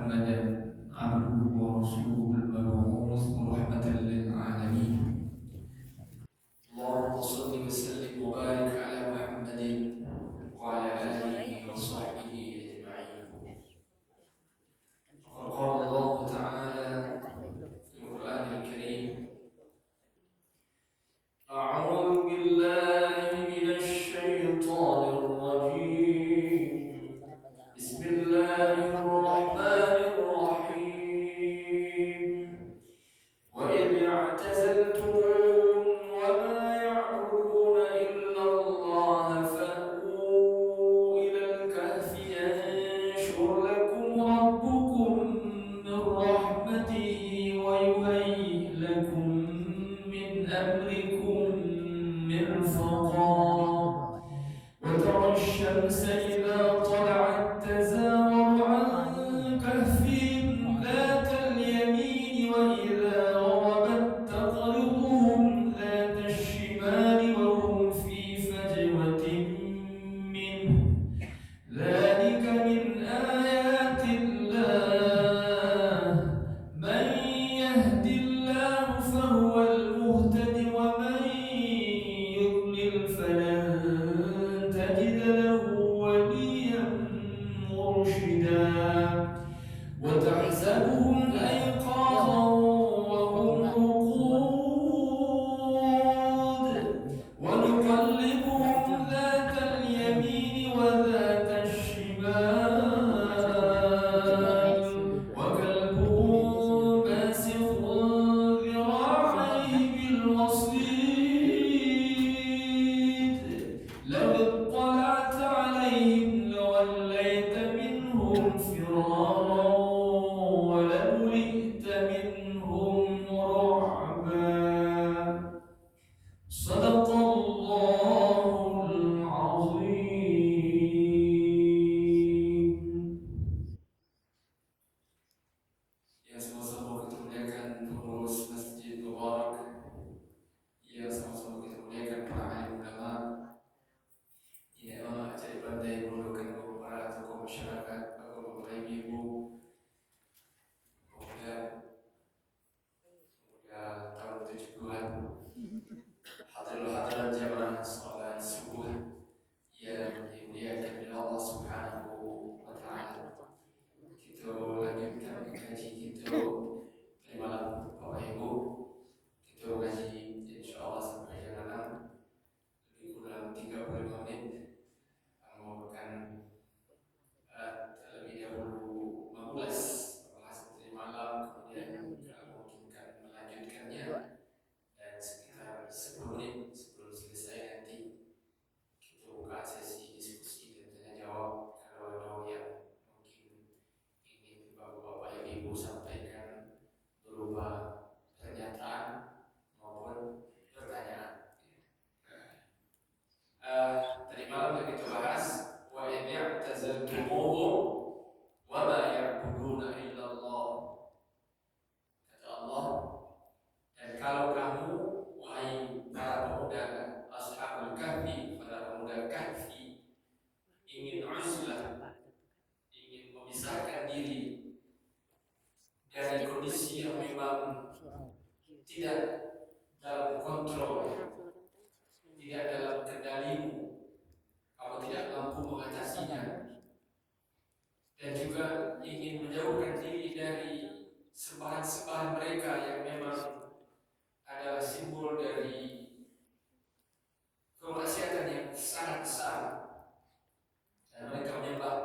محمدا عبده ورسوله المبعوث رحمة للعالمين. اللهم صل وسلم وبارك على محمد وعلى آله وصحبه أجمعين. وقال الله تعالى في القرآن الكريم: أعوذ بالله من الشيطان الرجيم. بسم الله الرحمن الرحيم. وإذ اعتزلتموهم وما يعبدون إلا الله فأووا إلى الكهف ينشر لكم ربكم من رحمته ويهيئ لكم من أمركم مرفقا. وترى الشمس إذا طلعت تزاور عن كهفهم ذات اليمين وإذا غربت تقرضهم ذات الشمال وهم في فجوة منه. ذلك من آيات الله. من يهد الله فهو المهتد ومن يضلل فلن تجد له وليا مرشدا. وتحسبهم أيقاظا وهم رقود ونقلبهم ذات اليمين وذات الشمال وكلبهم باسط ذراعيه بالوصيد. لو اطلعت عليهم لوليت منهم فرارا ولملئت منهم رعبا. صدق الله العظيم. Ya, sama-sama kita muliakan pengurus Masjid Mubarak. Ya, sama-sama kita muliakan para alim ulama. Ini memang acara pandai memerlukan para tokoh masyarakat, bapak-bapak, ibu-ibu. Semoga tahun 70-an hadirin jamaah salat subuh yang dimuliakan oleh Allah Subhanahu wa taala. Kita lanjutkan kaji kita di malam Bapak Ibu. Kita kaji insyaallah sampai jam 6 lebih kurang 35 menit. Merupakan terlebih dahulu mengulas pembahasan dari malam, kemudian memungkinkan melanjutkannya, dan sekitar 10 menit sebelum selesai nanti kita buka sesi diskusi dan tanya jawab. Kalau ada yang mungkin ingin bapak-bapak dan ibu sampaikan berupa pernyataan maupun pertanyaan. Tadi malam yang kita bahas, wa in i'tazaltumuhum wa ma ya'buduna illa Allah. Kata Allah, dan kalau kamu wahai para pemuda Ashabul Kahfi, para pemuda Kahfi, ingin uzlah, ingin memisahkan diri dari kondisi yang memang tidak dalam kontrol, tidak dalam kendalimu, kamu tidak mampu mengatasinya, dan juga ingin menjauhkan diri dari sembahan-sembahan mereka yang memang adalah simbol dari kemaksiatan yang sangat besar, dan mereka menyembah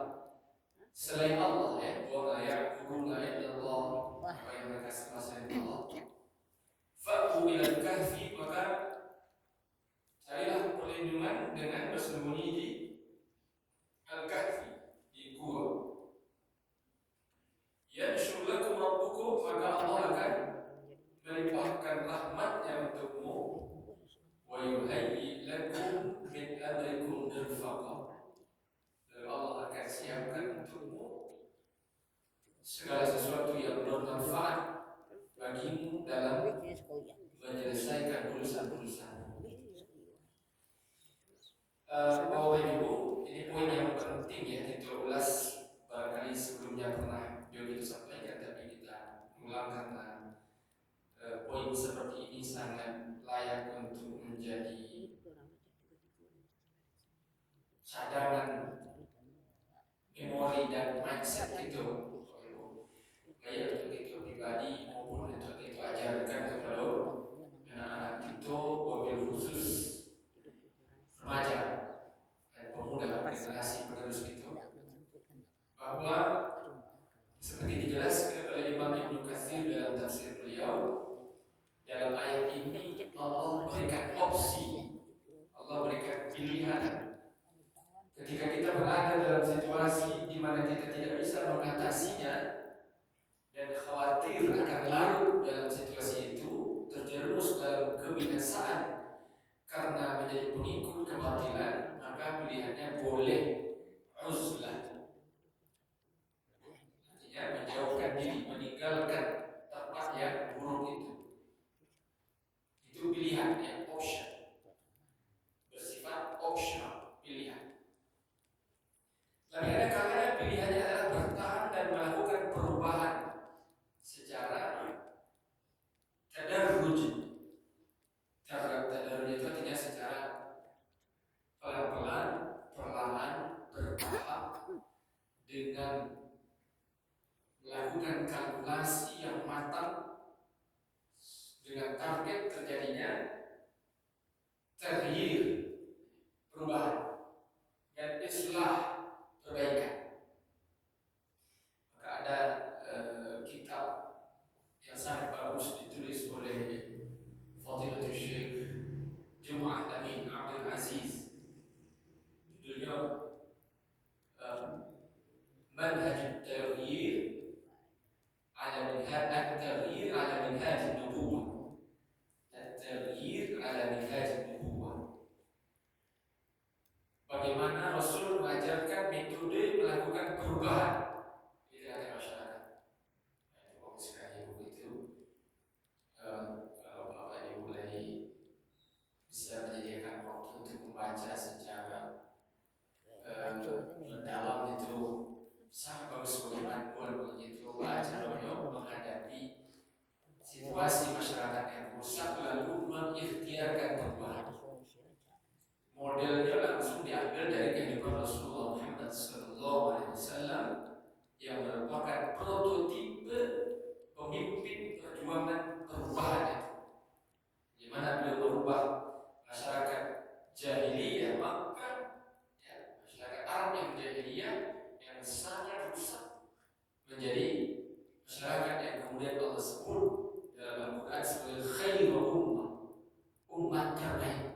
selain Allah, ya, wa ma ya'buduna illallah, apa yang mereka sembah selain Allah. Fa'u ilal kahfi, maka carilah perlindungan dengan bersembunyi di al-kahfi, di gua. Yanshur lakum rabbukum, maka Allah akan melimpahkan rahmatnya untukmu. Wa yuhayyi lakum min amrikum mirfaqa, lalu Allah akan siapkan untukmu segala sesuatu yang bermanfaat bagimu dalam menyelesaikan urusan-urusan. Bapak Ibu, ini poin yang penting ya, kita ulas barangkali sebelumnya pernah beliau itu sampaikan, tapi kita ulang karena poin seperti ini sangat layak untuk menjadi cadangan memori dan mindset itu, baik untuk itu pribadi maupun untuk itu ajarkan kepada anak-anak itu, wabil khusus remaja dan pemuda generasi penerus itu, bahwa seperti dijelaskan oleh Imam Ibnu Katsir dalam tafsir beliau, dalam ayat ini Allah berikan opsi, Allah berikan pilihan. Ketika kita berada dalam situasi di mana kita tidak bisa mengatasinya dan khawatir akan larut dalam situasi itu, terjerumus dalam kebinasaan karena menjadi pengikut kebatilan, maka pilihannya boleh uzlah, artinya menjauhkan diri, meninggalkan tempat yang buruk itu. Itu pilihan yang option, bersifat optional, pilihan. Tapi ada kalanya pilihannya adalah bertahan dan melakukan perubahan secara tadarruj. Tadarruj itu artinya secara pelan-pelan, perlahan, bertahap, dengan melakukan kalkulasi yang matang, dengan target terjadinya taghyir, perubahan, dan islah, perbaikan. Maka ada kitab yang sangat bagus ditulis oleh Fadilatul Syekh Jum'ah Amin Abdul Aziz, judulnya Manhaj Taghyir ala Minhaj At-Taghyir ala Minhaj An-Nubuwah. At-Taghyir ala Minhaj An-Nubuwah. Bagaimana Rasul mengajarkan metode melakukan perubahan di tengah masyarakat. Itu bagus sekali buku itu. Kalau Bapak Ibu mulai bisa menyediakan waktu untuk membaca secara mendalam, itu sangat bagus sebagai panduan begitu baca menghadapi situasi masyarakat yang rusak lalu mengikhtiarkan perubahan. Modelnya langsung diambil dari kehidupan Rasulullah Muhammad SAW yang merupakan prototipe pemimpin perjuangan perubahan itu, di mana beliau merubah masyarakat jahiliyah Makkah, ya, masyarakat Arab yang jahiliyah yang sangat rusak, menjadi masyarakat yang kemudian Allah sebut dalam Al-Quran sebagai khairul ummah, umat terbaik.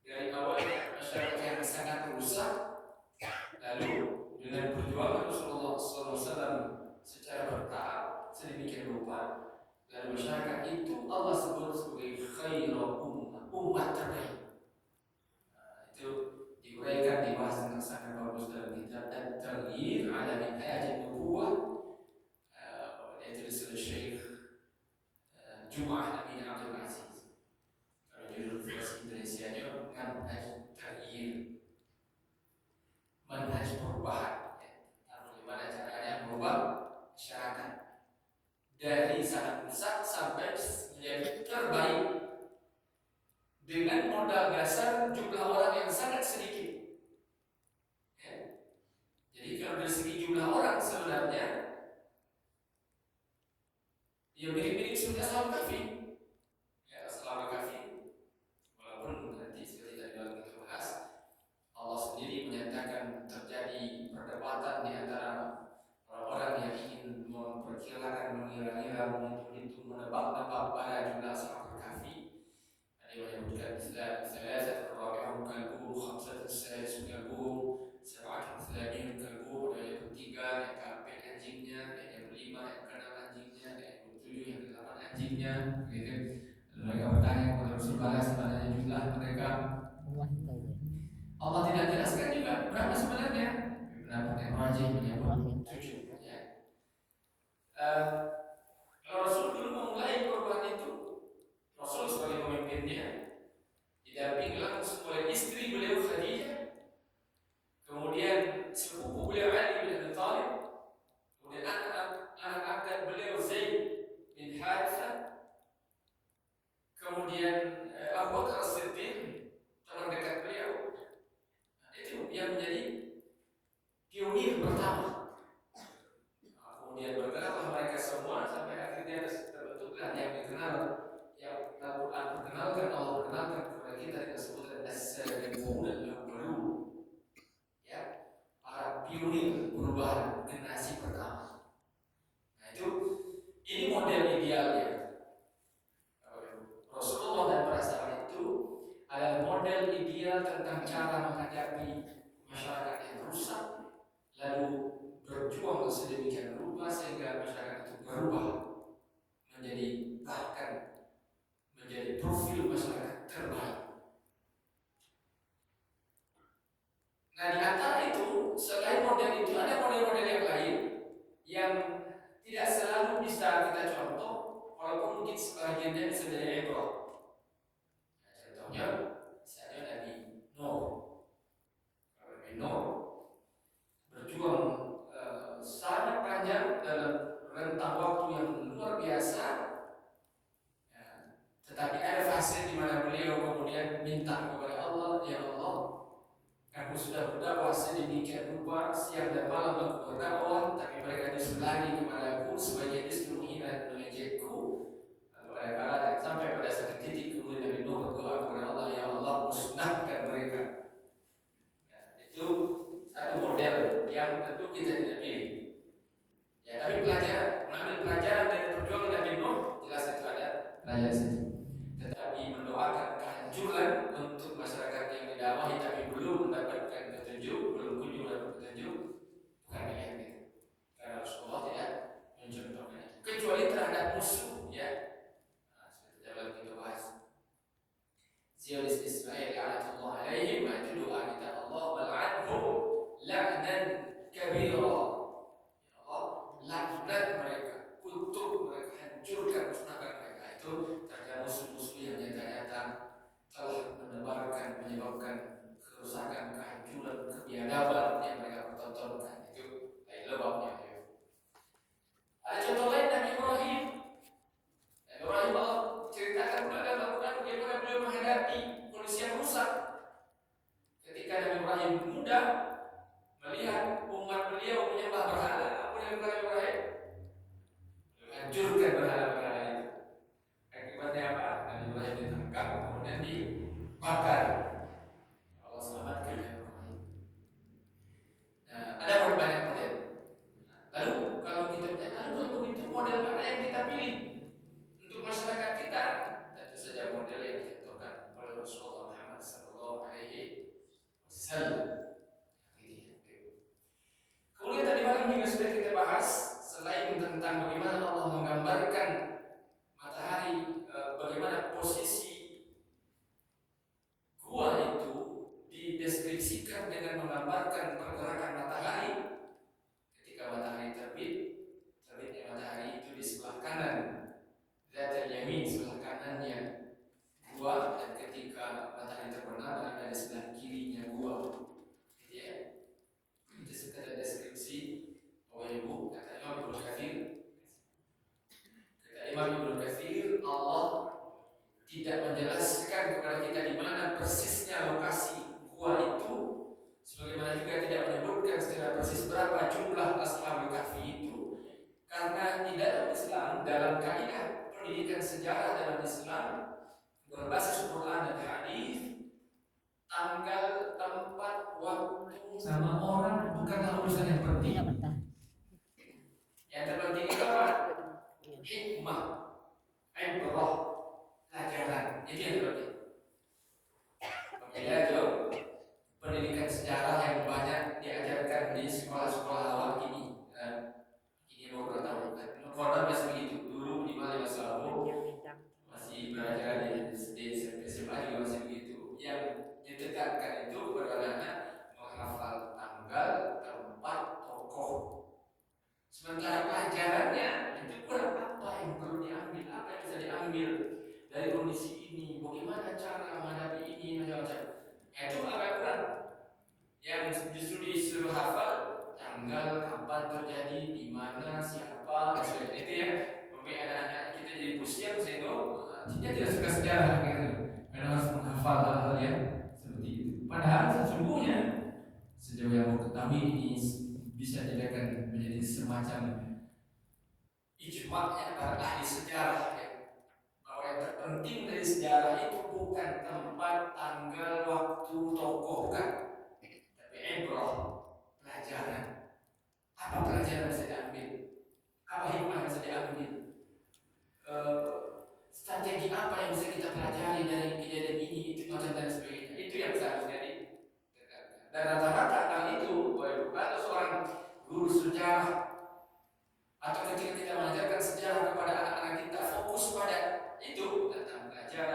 Dari awalnya masyarakat yang sangat rusak, lalu dengan perjuangan Rasulullah SAW secara bertahap sedemikian rupa, lalu masyarakat itu Allah sebut sebagai khairul ummah, umat terbaik. Itu diuraikan, dibahas dengan sangat bagus dalam kitab At-Taghyir ala Minhaj An-Nubuwah, ditulis oleh Syekh Jum'ah Amin Abdul Aziz. Kalau judul versi Indonesianya Manhaj Taghyir, manhaj perubahan, ya. Bagaimana caranya merubah masyarakat dari sangat rusak sampai menjadi terbaik dengan modal dasar jumlah orang yang sangat sedikit, ya. Jadi kalau dari segi jumlah orang sebenarnya ya mirip-mirip seperti Ashabul Kahfi, ya, Ashabul Kahfi. Walaupun nanti seperti tadi kita bahas, Allah sendiri menyatakan terjadi perdebatan di antara orang-orang yang ingin memperkirakan, mengira-ngira, menghitung, menebak-nebak pada jumlah Ashabul Kahfi. Ada yang menyebutkan salasat rabi'un kalbuhum, khamsatun sadisun kalbuhum, sab'atun thaminun kalbuhum. Ada yang ketiga, yang keempat anjingnya, yang kelima, yang keenam anjingnya, yang ketujuh, yang kedelapan anjingnya, gitu. Mereka bertanya kepada Rasulullah sebenarnya jumlah mereka. Allah tidak jelaskan juga berapa sebenarnya. Pendapat yang rajih menyebut 7. Ya. Kalau Rasul dulu memulai perubahan itu, Rasul sebagai pemimpinnya didampingi langsung oleh istri beliau Khadijah, kemudian sepupu beliau Ali bin Abi Thalib, kemudian menjadi profil masyarakat terbaik. Nah, di antara itu, selain model itu ada model-model yang lain yang tidak selalu bisa kita contoh, walaupun mungkin sebagiannya bisa jadi ibrah. Nah, contohnya misalnya Nabi Nuh. Nabi Nuh berjuang sangat panjang dalam rentang waktu yang luar biasa. Ya, tetapi ada fase di mana beliau kemudian minta kepada Allah, ya Allah, aku sudah berdakwah sedemikian rupa siang dan malam aku berdakwah, tapi mereka justru lari kepada aku sebagai justru menghina dan mengejekku. Sampai pada satu titik kemudian Nabi Nuh berdoa kepada Allah, ya Allah musnahkan mereka. Ya, itu satu model yang tentu kita tidak pilih. Ya, tapi mengambil pelajaran dari perjuangan Nabi Nuh, jelas itu ada pelajaran situ. Tetapi mendoakan kehancuran untuk masyarakat yang didakwahi tapi belum mendapatkan petunjuk, belum kunjung dapat petunjuk, bukan pilihan kita. Karena Rasulullah tidak mencontohkan itu, kecuali terhadap musuh, ya. Nah, seperti dalam kita bahas Zionis Ismail la'natullah alaihim, itu doa kita, Allah bal'anhum la'nan kabira. Ya Allah, laknat mereka, kutuk mereka, hancurkan, musnahkan mereka. Itu terhadap musuh-musuh yang nyata-nyata telah menyebabkan kerusakan, kehancuran, kebiadaban yang mereka pertontonkan. Itu lain lebabnya. Ada contoh lain Nabi Ibrahim. Nabi Ibrahim Allah ceritakan kepada Al-Quran bagaimana beliau menghadapi kondisi yang rusak. Ketika Nabi Ibrahim muda melihat umat beliau menyembah berhala, apa yang Nabi Ibrahim? Hancurkan berhala-berhala itu. Akibatnya apa? Nabi Ibrahim ditangkap kemudian dibakar. Allah selamatkan Nabi Ibrahim. Nah, ada banyak model. Lalu kalau kita lihat, lalu itu model mana yang kita pilih untuk masyarakat kita? Tentu saja model yang dicontohkan oleh Rasulullah Muhammad Sallallahu Alaihi Wasallam. Kemudian tadi malam juga sudah kita bahas, selain tentang bagaimana Allah menggambarkan matahari, bagaimana posisi gua itu dideskripsikan dengan menggambarkan pergerakan matahari. Ketika matahari terbitnya matahari itu di sebelah kanan, Zatul Yamin, sebelah kanannya gua, dan ketika matahari terbenam ada di sebelah kirinya gua. Gitu ya. Itu sekadar deskripsi. Bapak Ibu, kata Imam Ibnu Katsir, Allah tidak menjelaskan kepada kita di mana persisnya lokasi gua itu, sebagaimana juga tidak menyebutkan secara persis berapa jumlah Ashabul Kahfi itu, karena di dalam Islam, dalam kaidah pendidikan sejarah dalam Islam berbasis Quran dan hadis, tanggal, tempat, waktu, sama orang bukanlah urusan yang penting. Yang terpenting itu apa? Hikmah, ibrah, pelajaran. Itu yang terpenting. Makanya jauh pendidikan sejarah yang banyak diajarkan di sekolah-sekolah awal kini. Ini beberapa tahun. Koran masih begitu. Dulu di masa lalu masih belajar di SD, SMP, SMA juga masih begitu. Yang ditekankan itu kepada anak menghafal tanggal, tempat, tokoh. Sementara pelajarannya itu kurang, apa yang perlu diambil, apa yang bisa diambil dari kondisi ini, bagaimana cara menghadapi ini, macam-macam. Itu agak kurang. Yang justru disuruh hafal tanggal, kapan terjadi, di mana, siapa, sebagainya. Itu ya, membuat anak-anak kita jadi pusing sehingga dia tidak suka sejarah gitu. Karena harus menghafal hal-hal yang seperti itu. Padahal sesungguhnya sejauh yang aku ketahui ini bisa dijadikan menjadi semacam ijma' para ahli sejarah, ya, bahwa yang terpenting dari sejarah itu bukan tempat, tanggal, waktu, tokoh, bukan, tapi ibrah, pelajaran. Apa pelajaran yang bisa diambil? Apa hikmah yang bisa diambil? Strategi apa yang bisa kita pelajari dari kejadian ini, itu macam dan sebagainya. Itu yang seharusnya ditekankan. Dan rata-rata hal itu, kalau seorang guru sejarah atau ketika kita mengajarkan sejarah kepada anak-anak kita, fokus pada itu tentang pelajaran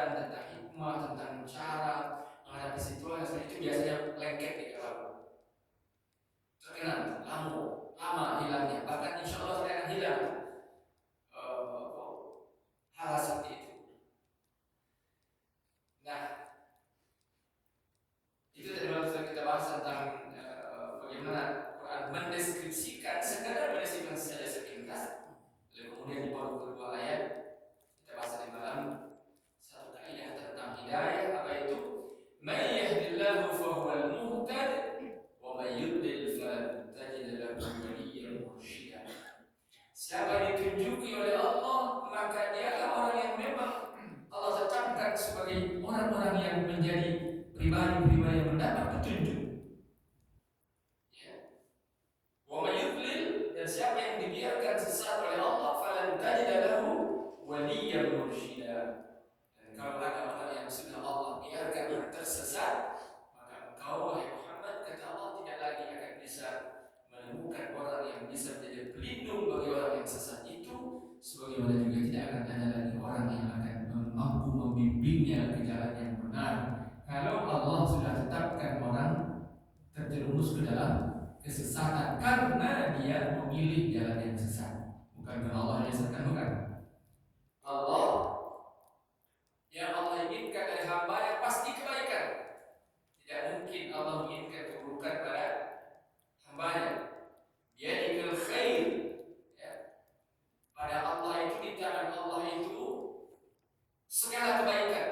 dibiarkan sesat oleh Allah, falan tajida lahu waliyyan mursyida. Dan kalau ada orang yang sudah Allah biarkan tersesat, maka engkau wahai Muhammad, kata Allah, tidak lagi akan bisa menemukan orang yang bisa menjadi pelindung bagi orang yang sesat itu, sebagaimana juga tidak akan ada lagi orang yang akan mampu membimbingnya ke jalan yang benar. Kalau Allah sudah tetapkan orang terjerumus ke dalam kesesatan karena dia memilih jalan yang sesat, bukan karena Allah yang sesatkan, bukan. Allah yang Allah inginkan dari hamba yang pasti kebaikan. Tidak mungkin Allah menginginkan keburukan pada hambanya. Biyadikal khair, ya. Pada Allah itu, di tangan Allah itu segala kebaikan.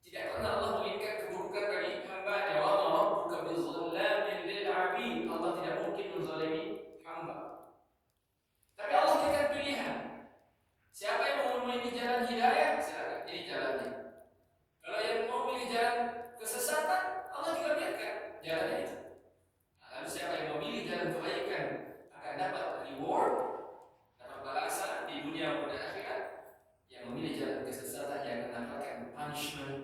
Tidak pernah Allah menginginkan keburukan bagi hambanya. Wa ma rabbuka bizallamin lil 'abid. Allah tidak mungkin menzalimi hamba. Tapi Allah berikan pilihan. Siapa yang mau memilih jalan hidayah, silakan, ini jalannya. Kalau yang mau memilih jalan kesesatan, Allah juga biarkan jalannya itu. Lalu siapa yang memilih jalan kebaikan akan dapat reward, dapat balasan di dunia maupun akhirat. Yang memilih jalan kesesatan yang akan mendapatkan punishment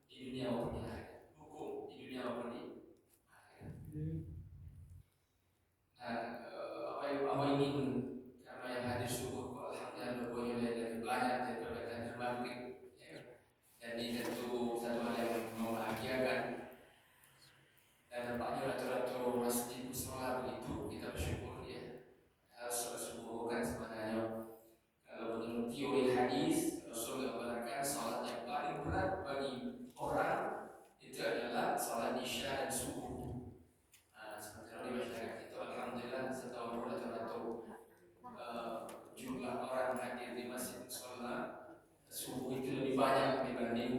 di dunia maupun di akhirat, hukum di dunia maupun di akhirat. Apa yang ingin karena yang hadir subuh, alhamdulillah berbuahnya lebih banyak daripada hadir maghrib, ya. Dan ini tentu satu hal yang membahagiakan. Dan nampaknya ratu-ratu masjid musola begitu, kita bersyukur, ya. Harus bersyukur kan sebenarnya. Kalau menurut teori hadis, Rasul mengatakan salat yang paling berat bagi orang itu adalah salat isya dan subuh. Sementara di masyarakat itu, alhamdulillah, setahun rata-rata jumlah orang hadir di masjid musola subuh itu lebih banyak dibanding,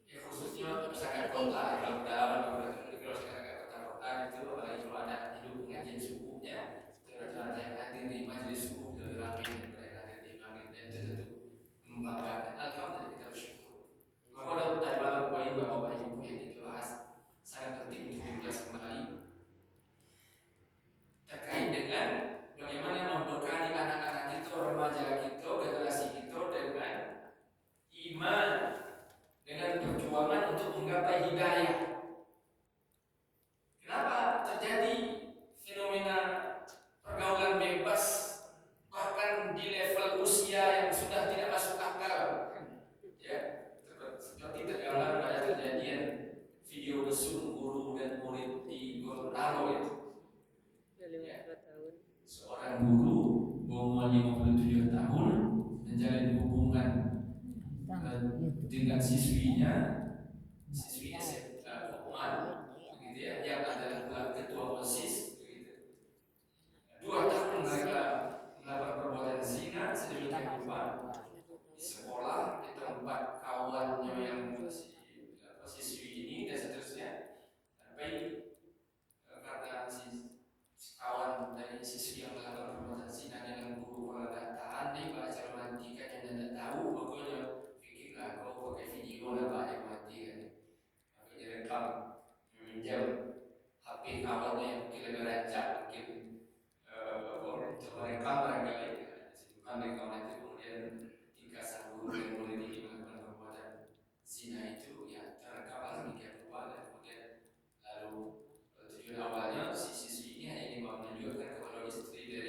ya, khususnya masyarakat kota. Kalau pedalaman, kalau masyarakat kota itu, apalagi kalau ada hidup pengajian subuhnya, rata-rata yang hadir di majelis subuh lebih ramai daripada yang hadir di maghrib. Dan itu tentu membanggakan. Alhamdulillah, kita bersyukur. Maka tadi malam poin bapak ibu yang dibahas sangat penting untuk dibahas kembali terkait dengan bagaimana membekali anak-anak kita, remaja kita, generasi kita dengan iman, dengan perjuangan untuk menggapai hidayah. Kenapa terjadi fenomena pergaulan bebas bahkan di level usia yang sudah tidak masuk akal, ya, seperti tergambar pada kejadian video mesum guru dan murid di Gorontalo itu, ya. Seorang guru berumur 57 tahun menjalin hubungan dengan siswi SMA, begitu, ya, yang adalah ketua OSIS, begitu. 2 tahun mereka melakukan perbuatan zina sedemikian rupa di sekolah, di tempat kawannya yang siswi ini, dan seterusnya. Sampai karena si kawan dari siswi yang melakukan perbuatan zina dengan guru, kalau tak tahan nih baca romantika yang tidak tahu, pokoknya pikirlah kau pakai video lah banyak mati kan, pakai direkam, meminjam HP kawannya yang mungkin lebih rancak, mungkin untuk merekam barangkali, simpan rekam itu, kemudian ketika sang guru dan murid ini melakukan perbuatan zina itu, ya, terekam sedemikian rupa. Dan kemudian lalu tujuan awalnya si siswi ini hanya ingin menunjukkan kepada istri dan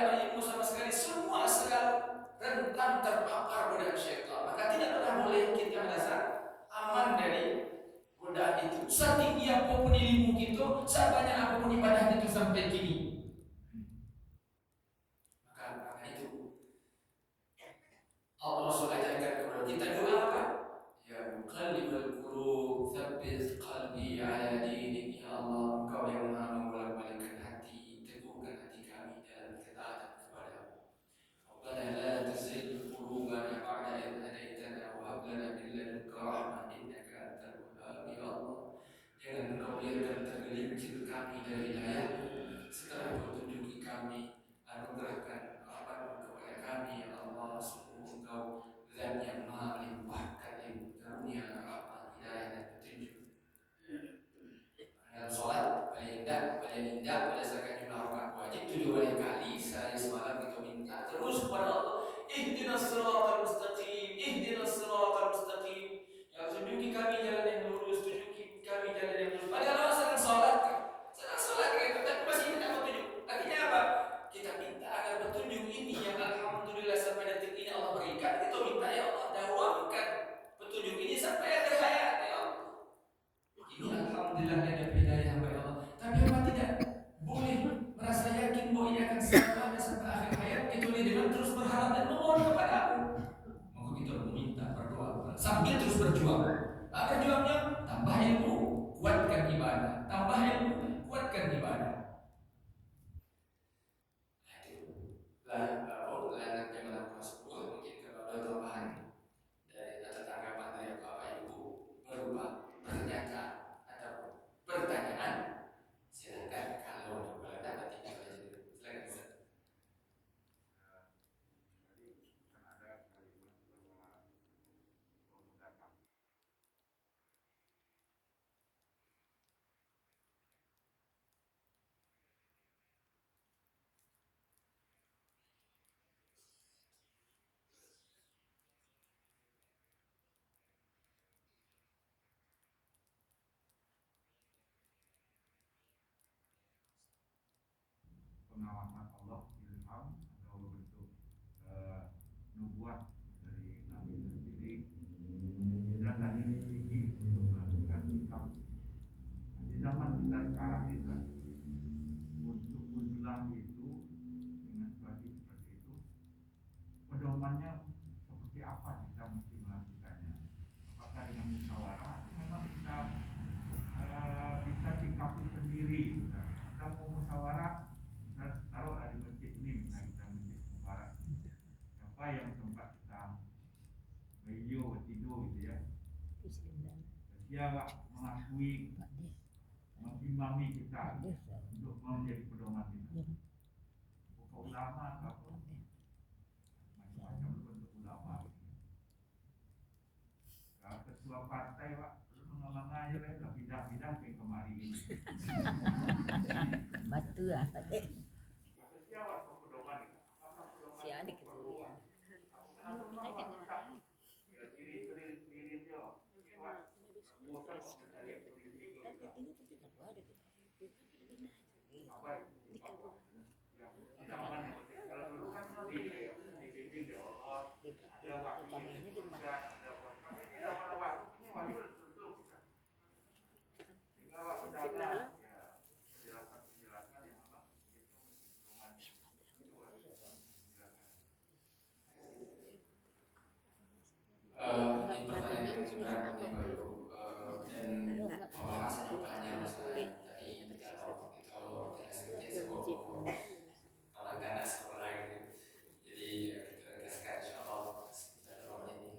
ada ilmu sama sekali, semua selalu rentan terpapar godaan syaitan. Maka tidak pernah boleh kita merasa aman dari godaan itu. Setinggi apapun ilmu kita, sebanyak apapun ibadah itu sampai kini. Maka itu Allah Rasul ajarkan kepada kita doa apa? Ya muqallibal qulub, tsabbit qalbi ala dinik. Ya Allah, Engkau yang Maha membolak-balikkan hati, teguhkan hati kami dalam ketaatan kepada-Mu. Rabbana la tuzigh qulubana ba'da idh hadaitana wa hab lana min ladunka rahmah innaka antal wahhab. Ya Allah, jangan Engkau biarkan tergelincir kami dari hidayah-Mu setelah Engkau tunjuki kami, anugerahkan rahmat-Mu kepada kami. Ya Allah, sungguh Engkau Zat yang Maha melimpahkan karunia, rahmat, hidayah dan petunjuk. Dalam sholat paling indah berdasarkan jumlah rakaat wajib 7 kali sehari semalam kita minta terus kepada Allah, ihdinas siratal mustaqim, ihdinas siratal mustaqim. Ya tunjuki kami jalan yang lurus, tunjuki kami jalan yang lurus. Padahal Allah sedang sholat kan, tapi masih minta petunjuk. Artinya apa? Kita minta agar petunjuk ini yang alhamdulillah sampai detik ini Allah berikan. Kita minta ya Allah dawamkan petunjuk ini sampai akhir hayat ya Allah. Ini alhamdulillah ada hidayah hamba ya Allah. Tapi apa tidak boleh merasa yakin bahwa ini akan selalu ada sampai akhir hayat, kecuali dengan terus berharap dan memohon kepada Aku. Maka kita meminta berdoa sambil terus berjuang. Apa juangnya? Tambah ilmu, kuatkan ibadah. Tambah ilmu, kuatkan ibadah. Layanan jamaah kelas 10 mungkin kalau ada tambahan dari atau tanggapan dari Bapak Ibu berupa pernyataan atau pertanyaan, silakan. Kalau dapat tinggal aja dulu. Silakan Ustaz. Tadi kan ada kalimat bahwa pemuda pengawasan Allah, ilham atau bentuk nubuat dari Nabi sendiri, dan tadi dididik untuk melakukan sikap. Di zaman kita sekarang ini, untuk menjelang itu dengan situasi seperti itu, pedomannya seperti apa kita mesti melakukannya? Apakah dengan musyawarah? Memang kita bisa sikapi sendiri. Kita mau musyawarah, taruh di masjid ini, misalnya kita masjid Mubarak, apa yang tempat kita video tidur gitu ya, dia mengakui, mengimami kita untuk menjadi pedoman kita. Bukan ulama atau macam-macam bentuk ulama. Kalau ketua partai Pak, mengamankan aja lah, pindah-pindah ke kemari ini. Batu lah tadi. Siapa pedoman itu? Si adik itu ya. Ini pertanyaan yang sebenarnya baru dan pembahasan banyak masalah tadi kalau kita sebut orang ganas orang lain, jadi kita tegaskan insyaallah kita dalam ini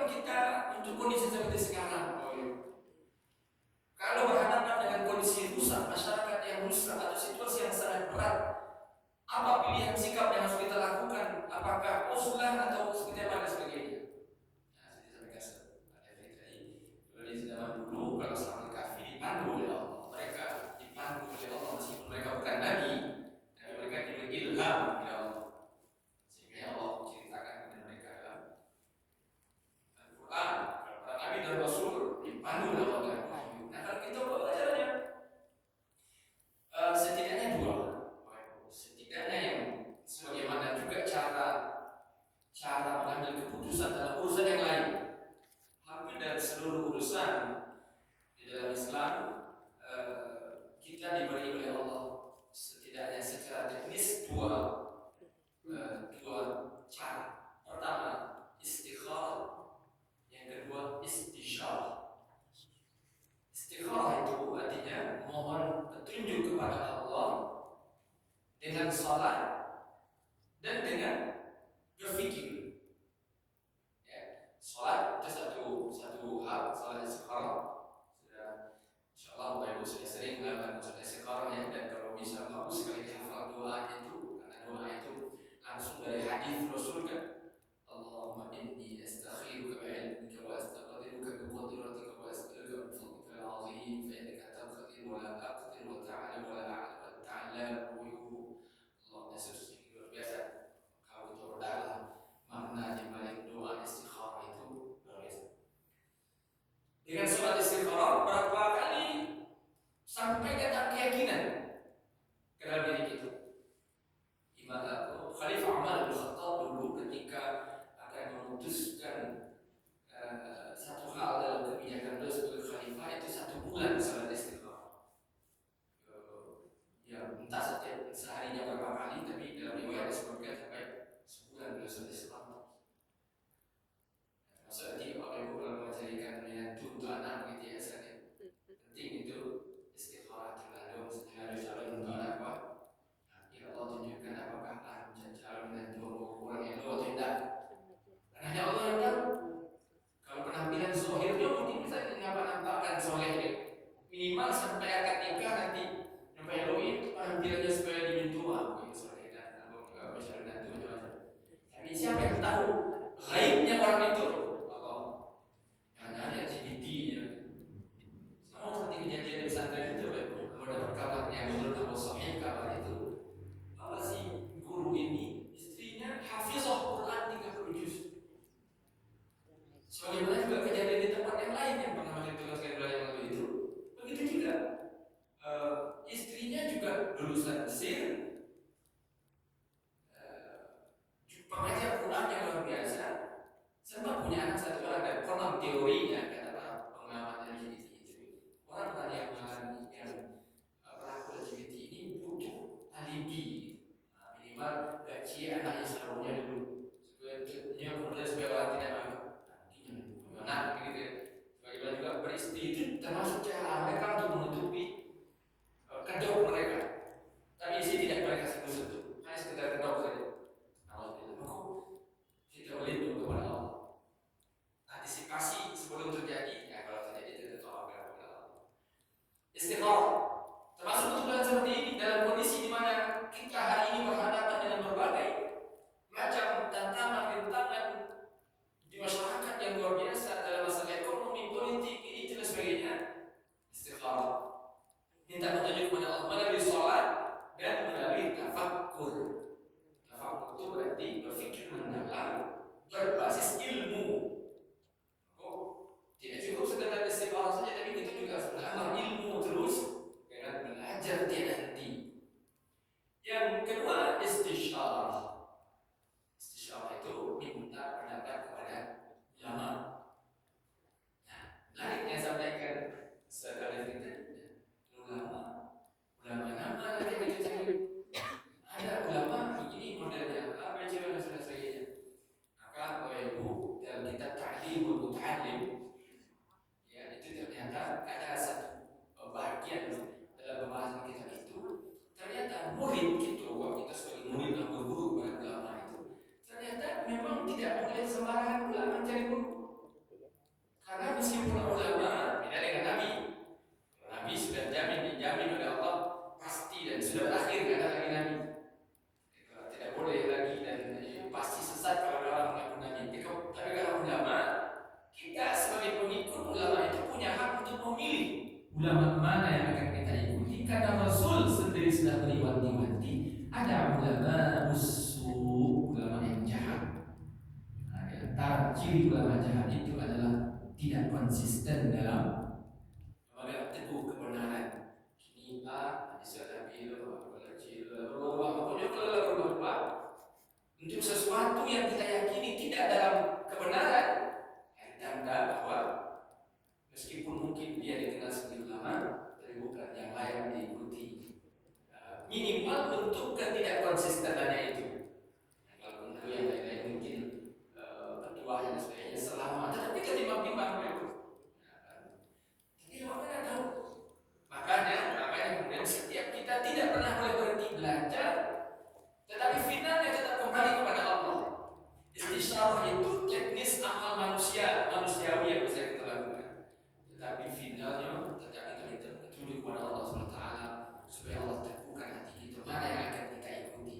kita untuk kondisi seperti sekarang. Kalau berhadapan dengan kondisi rusak, masyarakat yang rusak atau situasi yang sangat berat, apa pilihan sikap yang harus kita lakukan? Apakah uzlah atau seperti apa dan sebagainya? Nah, saya sampaikan ada cerita ini. Di zaman dulu kalau sahabat kafir dipandu oleh Allah, mereka dipandu oleh Allah meskipun mereka bukan nabi, tapi mereka diberi ilham oleh Allah. Sehingga Allah ceritakan kepada mereka dalam Al-Quran, para nabi dan rasul dipandu oleh Allah dalam wahyu. Nah, kalau kita belajarnya setidaknya dua. Setidaknya yang sebagaimana juga cara mengambil keputusan dalam urusan yang lain. Hampir dari seluruh urusan di dalam Islam kita diberi oleh Allah setidaknya secara teknis dua cara. Pertama istikharah, yang kedua istisyarah. Istikharah itu artinya mohon petunjuk kepada Allah dengan salat dan dengan berfikir. Ya, salat itu satu hal, salat istikharah. Sudah insyaallah Bapak Ibu sudah sering melakukan salat istikharah ya, dan kalau bisa bagus sekali dihafal doa itu, karena doa itu langsung dari hadis Rasul kan. Allahumma inni astakhiruka bi ilmika wa astaqdiruka bi qudratika wa as'aluka min fadlika al-'azim fa innaka taqdir wa la aqdir wa ta'lam wa la a'lam wa ta'lam Allah Yesus ini luar biasa. Kalau itu berdalam makna di balik doa istikharah itu luar biasa. Dengan sholat istikharah berapa kali sampai datang keyakinan ke dalam diri kita. Khalifah Umar bin Khattab dulu ketika akan memutuskan satu hal dalam kebijakan beliau sebagai khalifah itu 1 bulan sholat istikharah. Ya entah seharinya berapa kali, tapi dalam riwayat disebutkan sampai sebulan beliau sholat istikharah. Maksudnya tidak Bapak Ibu kalau menjadikan menantu untuk anak begitu ya, saya penting itu istikharah terlalu calon untuk anak apa? Ya Allah tunjukkan apakah calon menantu orang yang lo atau tidak. Karena hanya Allah yang tahu. Kalau penampilan zahirnya mungkin bisa nampakkan soleh dia. Minimal sampai akad nikah nanti sampai Elohim penampilannya supaya diminta aku soleh dan aku nggak bisa menantu macam-macam. Tapi siapa yang tahu gaibnya orang itu? Allah. Jangan ada LGBT ya. Sama seperti kejadian di pesantren itu, kalau dapat kabar yang menurut Abu Sahih kabar itu, apa sih guru ini istrinya hafizah Quran 30 juz. Sebagaimana juga kejadian di tempat yang lain yang pernah dituliskan bulan yang lalu itu, begitu juga istrinya juga lulusan Mesir, pengajar Quran yang luar biasa, sempat punya anak 1 orang dan konon teorinya kata para pengamat LGBT itu, orang-orang yang mengalami yang pelaku LGBT ini butuh alibi, minimal gaji anaknya seluruhnya dulu, sebetulnya kemudian supaya orang tidak malu. Nah, begitu ya. Bagaimana juga beristri itu termasuk cara mereka untuk menutupi kedok mereka. Tapi isi tidak mereka sentuh-sentuh, hanya sekedar kedok saja. Alhamdulillah, kita berlindung kepada Allah. Antisipasi sebelum terjadi, ya kalau terjadi itu tawakal kepada Allah. Istikharah, termasuk kebetulan seperti ini dalam kondisi di mana kita hari ini berhadapan dengan berbagai macam tantangan-rintangan di masyarakat yang luar biasa dalam masalah ekonomi, politik, ini dan sebagainya. Istikharah, minta petunjuk kepada Allah melalui sholat dan melalui tafakkur. Tafakkur itu berarti berfikir mendalam berbasis ilmu. Tidak cukup sekedar istikharah saja, tapi kita juga harus belajar ilmu terus dengan belajar tiada henti. Yang kedua istisyarah. Istisyarah itu diminta pendapat kepada ulama. Nah, menariknya sampaikan sekali kita ulama nama lagi begitu. Ada ulama begini modelnya, apa yang dan sebagainya. Maka Bapak Ibu dalam kitab Ta'limul Muta'allim, ya itu ternyata ada satu bagian dalam pembahasan kitab itu. Ternyata murid kita, kita sebagai murid yang berguru kepada ulama itu, ternyata memang tidak boleh sembarangan ulama mencari guru. Karena meskipun ulama beda dengan Nabi. Nabi sudah dijamin oleh Allah pasti dan sudah berakhir, tidak ada lagi Nabi. Tidak boleh lagi dan pasti sesat kalau ada orang mengaku Nabi. Tapi kalau ulama, kita sebagai pengikut ulama itu punya hak untuk memilih ulama mana yang akan kita ikuti. Karena Rasul sendiri sudah mewanti-wanti ada ulama musuh, ulama yang jahat. Nah, di antara ciri ulama jahat itu adalah tidak konsisten dalam memegang teguh kebenaran. Kini A, besok Nabi pokoknya berubah untuk sesuatu yang kita yakini tidak dalam kebenaran. Tanda bahwa meskipun mungkin dia dikenal sebagai ulama, tapi bukan yang layak diikuti. Minimal untuk ketidakkonsistenannya itu. Kalau untuk yang lain-lain mungkin petuah dan sebagainya selama, tetapi ketimbang-timbang itu. Jadi orang tahu. Makanya kemudian setiap kita tidak pernah boleh berhenti belajar, tetapi finalnya tetap kembali kepada Allah. Istisyarah itu teknis amal manusiawi yang bisa kita lakukan. Tetapi finalnya tetap kita minta petunjuk kepada Allah SWT supaya Allah teguhkan hati kita mana yang akan kita ikuti.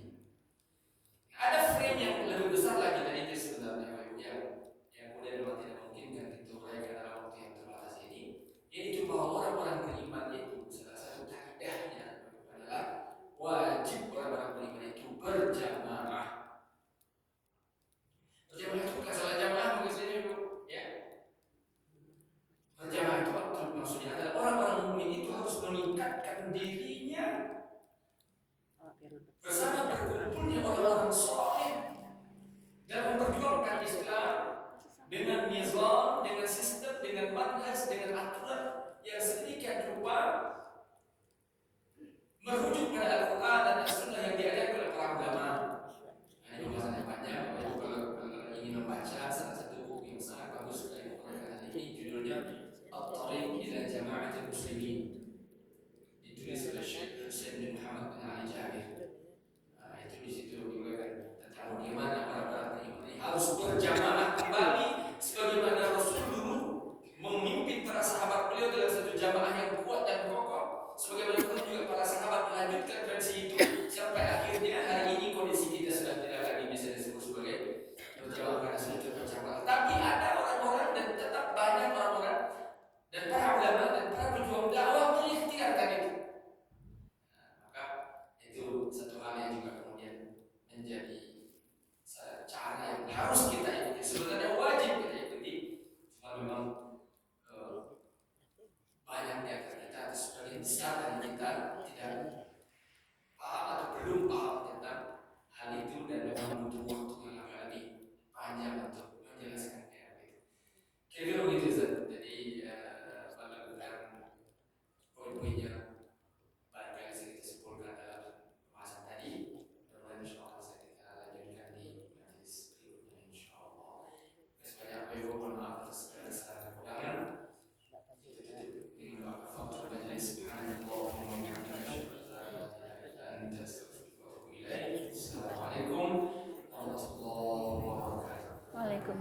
Ada frame yang lebih besar lagi dari itu sebenarnya, yang kemudian memang tidak memungkinkan kita uraikan dalam waktu yang terbatas ini, yaitu bahwa orang-orang beriman itu salah satu kaidahnya adalah wajib orang-orang beriman itu berjamaah. Berjamaah itu bukan salah jamaah maksudnya itu, ya. Berjamaah itu maksudnya adalah orang-orang mukmin itu harus meningkatkan dirinya bersama berkumpulnya orang-orang saleh dalam memperjuangkan Islam dengan nizam, dengan sistem, dengan manhaj, dengan aturan yang sedemikian rupa merujuk pada Al-Quran